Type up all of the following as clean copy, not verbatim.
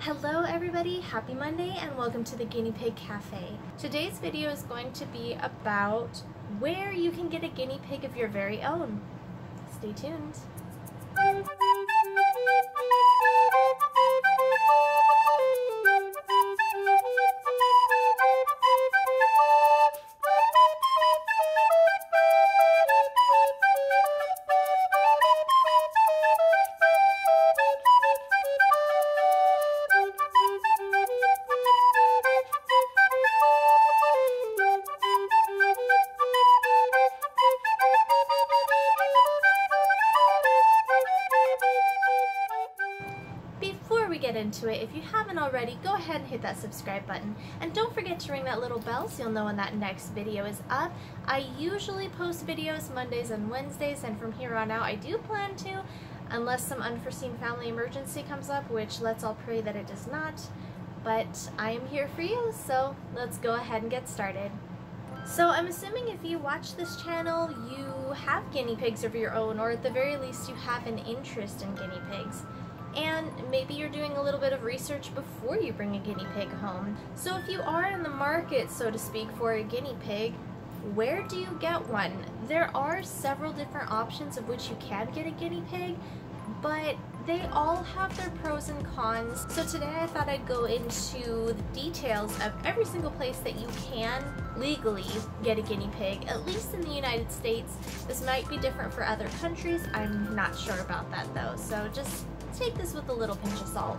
Hello everybody, happy Monday and welcome to the Guinea Pig Cafe. Today's video is going to be about where you can get a guinea pig of your very own. Stay tuned. Before we get into it, if you haven't already, go ahead and hit that subscribe button. And don't forget to ring that little bell so you'll know when that next video is up. I usually post videos Mondays and Wednesdays, and from here on out I do plan to, unless some unforeseen family emergency comes up, which let's all pray that it does not. But I am here for you, so let's go ahead and get started. So I'm assuming if you watch this channel, you have guinea pigs of your own, or at the very least you have an interest in guinea pigs. And maybe you're doing a little bit of research before you bring a guinea pig home. So if you are in the market, so to speak, for a guinea pig, where do you get one? There are several different options of which you can get a guinea pig, but they all have their pros and cons. So today I thought I'd go into the details of every single place that you can legally get a guinea pig, at least in the United States. This might be different for other countries. I'm not sure about that though, so just take this with a little pinch of salt.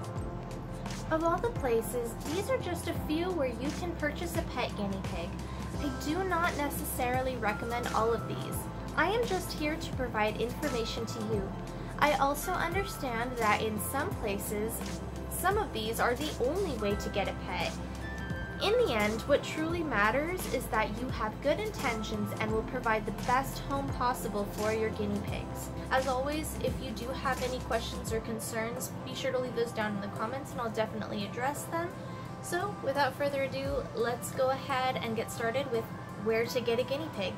Of all the places, these are just a few where you can purchase a pet guinea pig. I do not necessarily recommend all of these. I am just here to provide information to you. I also understand that in some places, some of these are the only way to get a pet. In the end, what truly matters is that you have good intentions and will provide the best home possible for your guinea pigs. As always, if you do have any questions or concerns, be sure to leave those down in the comments and I'll definitely address them. So without further ado, let's go ahead and get started with where to get a guinea pig.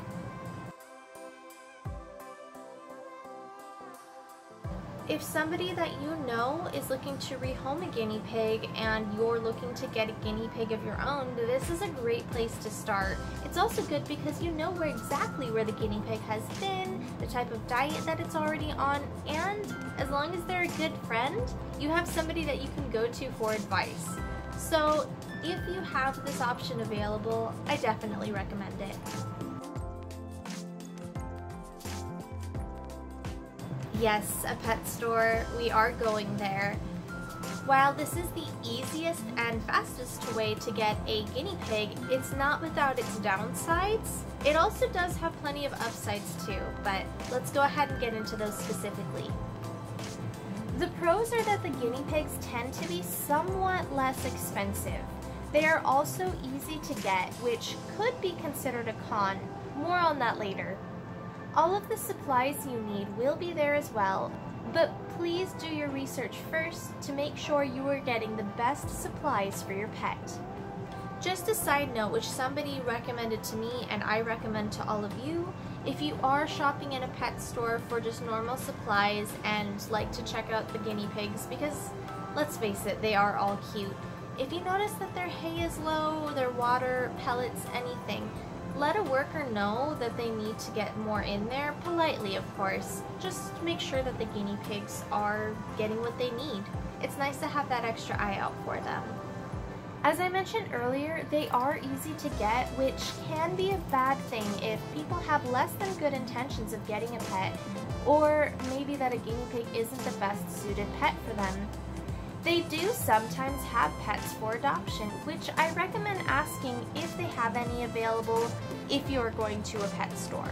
If somebody that you know is looking to rehome a guinea pig and you're looking to get a guinea pig of your own, this is a great place to start. It's also good because you know exactly where the guinea pig has been, the type of diet that it's already on, and as long as they're a good friend, you have somebody that you can go to for advice. So if you have this option available, I definitely recommend it. Yes, a pet store, we are going there. While this is the easiest and fastest way to get a guinea pig, it's not without its downsides. It also does have plenty of upsides too, but let's go ahead and get into those specifically. The pros are that the guinea pigs tend to be somewhat less expensive. They are also easy to get, which could be considered a con. More on that later. All of the supplies you need will be there as well, but please do your research first to make sure you are getting the best supplies for your pet. Just a side note, which somebody recommended to me and I recommend to all of you, if you are shopping in a pet store for just normal supplies and like to check out the guinea pigs, because let's face it, they are all cute. If you notice that their hay is low, their water, pellets, anything, let a worker know that they need to get more in there, politely of course. Just make sure that the guinea pigs are getting what they need. It's nice to have that extra eye out for them. As I mentioned earlier, they are easy to get, which can be a bad thing if people have less than good intentions of getting a pet, or maybe that a guinea pig isn't the best suited pet for them. They do sometimes have pets for adoption, which I recommend asking if they have any available if you're going to a pet store.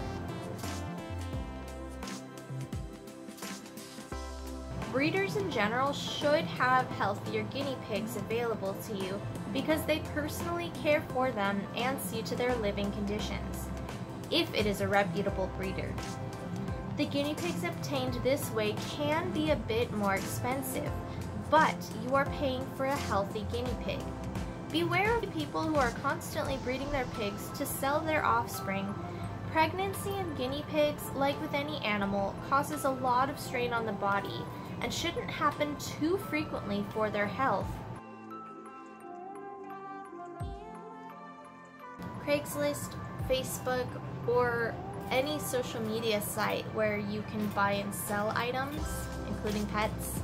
Breeders in general should have healthier guinea pigs available to you because they personally care for them and see to their living conditions, if it is a reputable breeder. The guinea pigs obtained this way can be a bit more expensive, but you are paying for a healthy guinea pig. Beware of the people who are constantly breeding their pigs to sell their offspring. Pregnancy in guinea pigs, like with any animal, causes a lot of strain on the body and shouldn't happen too frequently for their health. Craigslist, Facebook, or any social media site where you can buy and sell items, including pets.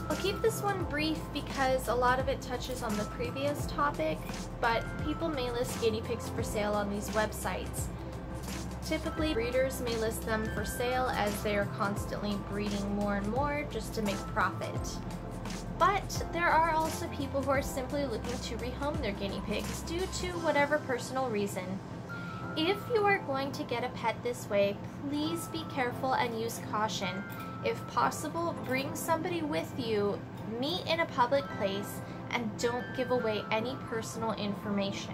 I'll keep this one brief because a lot of it touches on the previous topic, but people may list guinea pigs for sale on these websites. Typically, breeders may list them for sale as they are constantly breeding more and more just to make profit. But there are also people who are simply looking to rehome their guinea pigs due to whatever personal reason. If you are going to get a pet this way, please be careful and use caution. If possible, bring somebody with you, meet in a public place, and don't give away any personal information.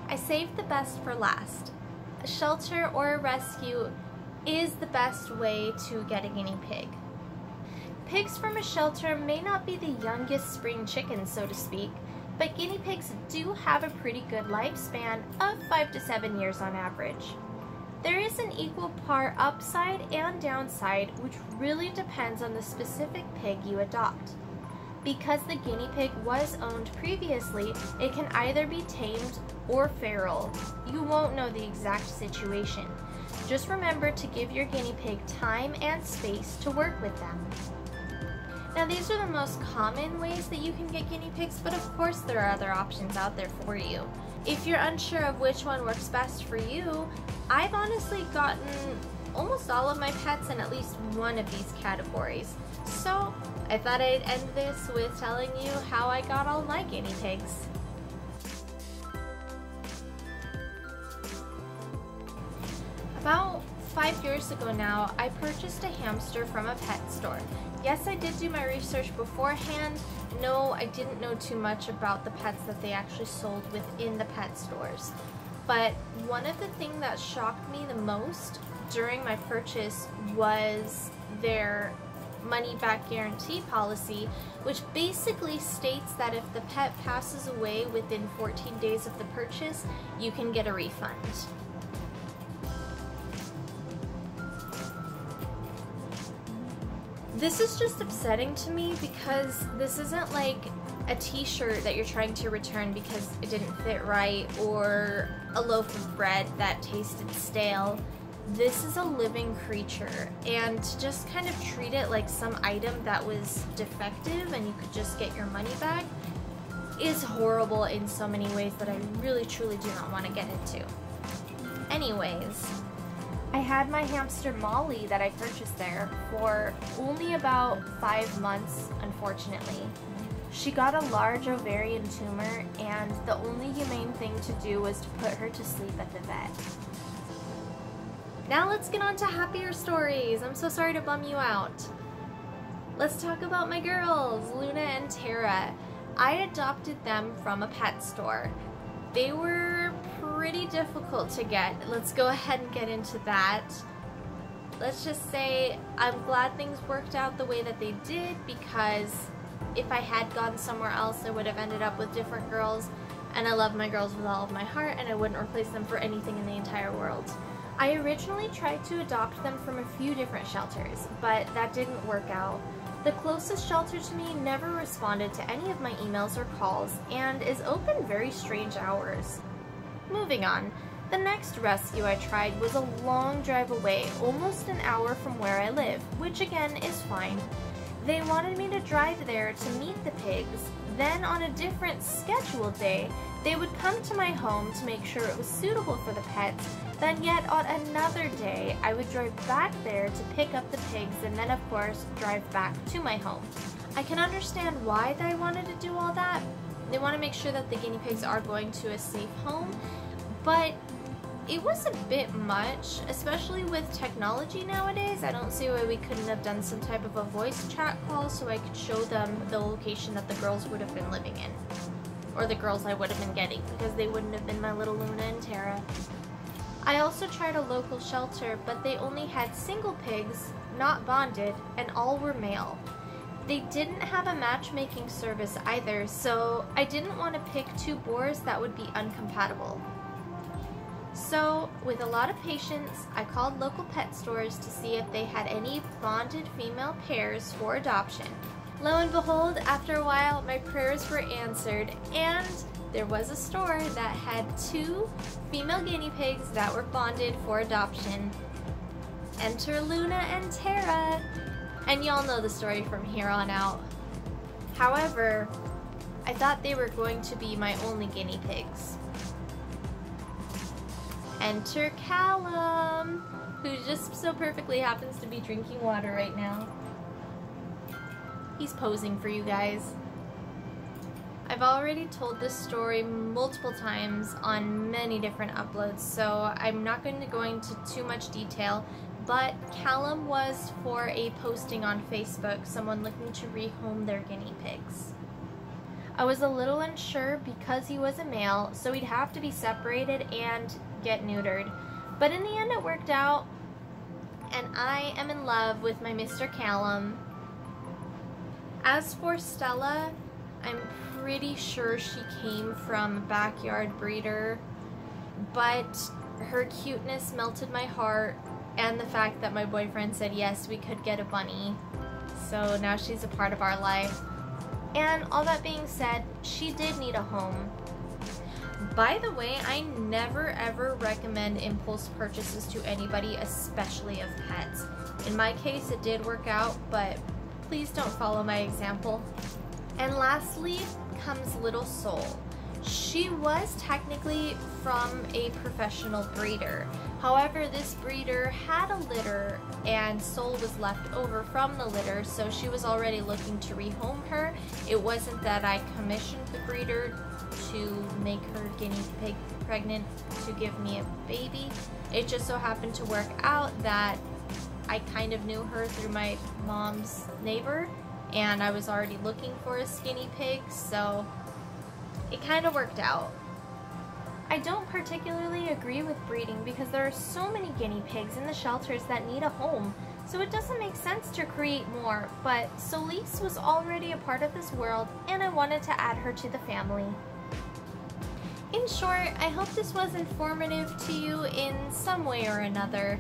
I saved the best for last. A shelter or a rescue is the best way to get a guinea pig. Pigs from a shelter may not be the youngest spring chickens, so to speak, but guinea pigs do have a pretty good lifespan of 5 to 7 years on average. There is an equal part upside and downside, which really depends on the specific pig you adopt. Because the guinea pig was owned previously, it can either be tamed or feral. You won't know the exact situation. Just remember to give your guinea pig time and space to work with them. Now, these are the most common ways that you can get guinea pigs, but of course there are other options out there for you. If you're unsure of which one works best for you, I've honestly gotten almost all of my pets in at least one of these categories. So I thought I'd end this with telling you how I got all my guinea pigs. About 5 years ago now, I purchased a hamster from a pet store. Yes, I did do my research beforehand. No, I didn't know too much about the pets that they actually sold within the pet stores. But one of the things that shocked me the most during my purchase was their money-back guarantee policy, which basically states that if the pet passes away within 14 days of the purchase, you can get a refund. This is just upsetting to me because this isn't like a t-shirt that you're trying to return because it didn't fit right, or a loaf of bread that tasted stale. This is a living creature, and to just kind of treat it like some item that was defective and you could just get your money back is horrible in so many ways that I really truly do not want to get into. Anyways, I had my hamster Molly that I purchased there for only about 5 months, unfortunately. She got a large ovarian tumor, and the only humane thing to do was to put her to sleep at the vet. Now let's get on to happier stories. I'm so sorry to bum you out. Let's talk about my girls, Luna and Terra. I adopted them from a pet store. They were pretty difficult to get. Let's go ahead and get into that. Let's just say I'm glad things worked out the way that they did, because if I had gone somewhere else, I would have ended up with different girls, and I love my girls with all of my heart, and I wouldn't replace them for anything in the entire world. I originally tried to adopt them from a few different shelters, but that didn't work out. The closest shelter to me never responded to any of my emails or calls, and is open very strange hours. Moving on, the next rescue I tried was a long drive away, almost an hour from where I live, which again is fine. They wanted me to drive there to meet the pigs, then on a different scheduled day, they would come to my home to make sure it was suitable for the pets, then yet on another day, I would drive back there to pick up the pigs, and then of course, drive back to my home. I can understand why they wanted to do all that. They want to make sure that the guinea pigs are going to a safe home, but it was a bit much, especially with technology nowadays. I don't see why we couldn't have done some type of a voice chat call so I could show them the location that the girls would have been living in. Or the girls I would have been getting, because they wouldn't have been my little Luna and Terra. I also tried a local shelter, but they only had single pigs, not bonded, and all were male. They didn't have a matchmaking service either, so I didn't want to pick two boars that would be uncompatible. So, with a lot of patience, I called local pet stores to see if they had any bonded female pairs for adoption. Lo and behold, after a while, my prayers were answered, and there was a store that had 2 female guinea pigs that were bonded for adoption. Enter Luna and Terra. And y'all know the story from here on out. However, I thought they were going to be my only guinea pigs. Enter Caelum, who just so perfectly happens to be drinking water right now. He's posing for you guys. I've already told this story multiple times on many different uploads, so I'm not going to go into too much detail, but Caelum was for a posting on Facebook, someone looking to rehome their guinea pigs. I was a little unsure because he was a male, so he'd have to be separated and get neutered. But in the end it worked out, and I am in love with my Mr. Caelum. As for Stella, I'm pretty sure she came from a backyard breeder, but her cuteness melted my heart, and the fact that my boyfriend said yes, we could get a bunny. So now she's a part of our life. And all that being said, she did need a home. By the way, I never ever recommend impulse purchases to anybody, especially of pets. In my case, it did work out, but please don't follow my example. And lastly comes little Sol. She was technically from a professional breeder. However, this breeder had a litter and Sol was left over from the litter, so she was already looking to rehome her. It wasn't that I commissioned the breeder to make her guinea pig pregnant to give me a baby. It just so happened to work out that I kind of knew her through my mom's neighbor, and I was already looking for a skinny pig, so it kind of worked out. I don't particularly agree with breeding because there are so many guinea pigs in the shelters that need a home, so it doesn't make sense to create more, but Solis was already a part of this world and I wanted to add her to the family. In short, I hope this was informative to you in some way or another.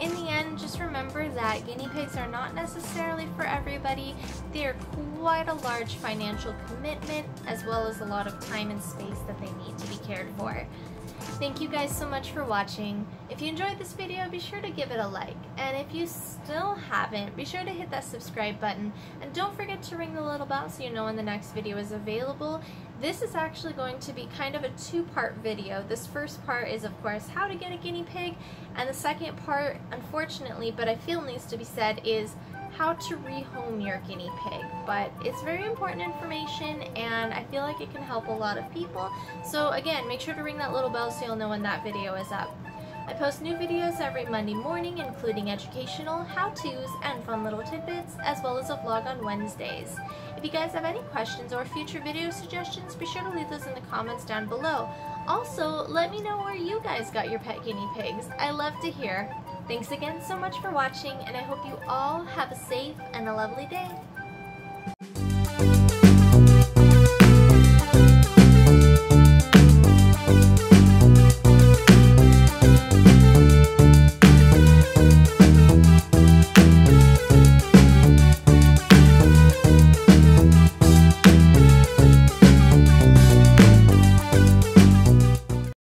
In the end, just remember that guinea pigs are not necessarily for everybody. They are quite a large financial commitment, as well as a lot of time and space that they need to be cared for. Thank you guys so much for watching. If you enjoyed this video, be sure to give it a like. And if you still haven't, be sure to hit that subscribe button. And don't forget to ring the little bell so you know when the next video is available. This is actually going to be kind of a 2-part video. This first part is, of course, how to get a guinea pig. And the second part, unfortunately, but I feel needs to be said, is how to rehome your guinea pig. But it's very important information and I feel like it can help a lot of people. So again, make sure to ring that little bell so you'll know when that video is up. I post new videos every Monday morning, including educational, how-tos, and fun little tidbits, as well as a vlog on Wednesdays. If you guys have any questions or future video suggestions, be sure to leave those in the comments down below. Also, let me know where you guys got your pet guinea pigs. I love to hear. Thanks again so much for watching, and I hope you all have a safe and a lovely day.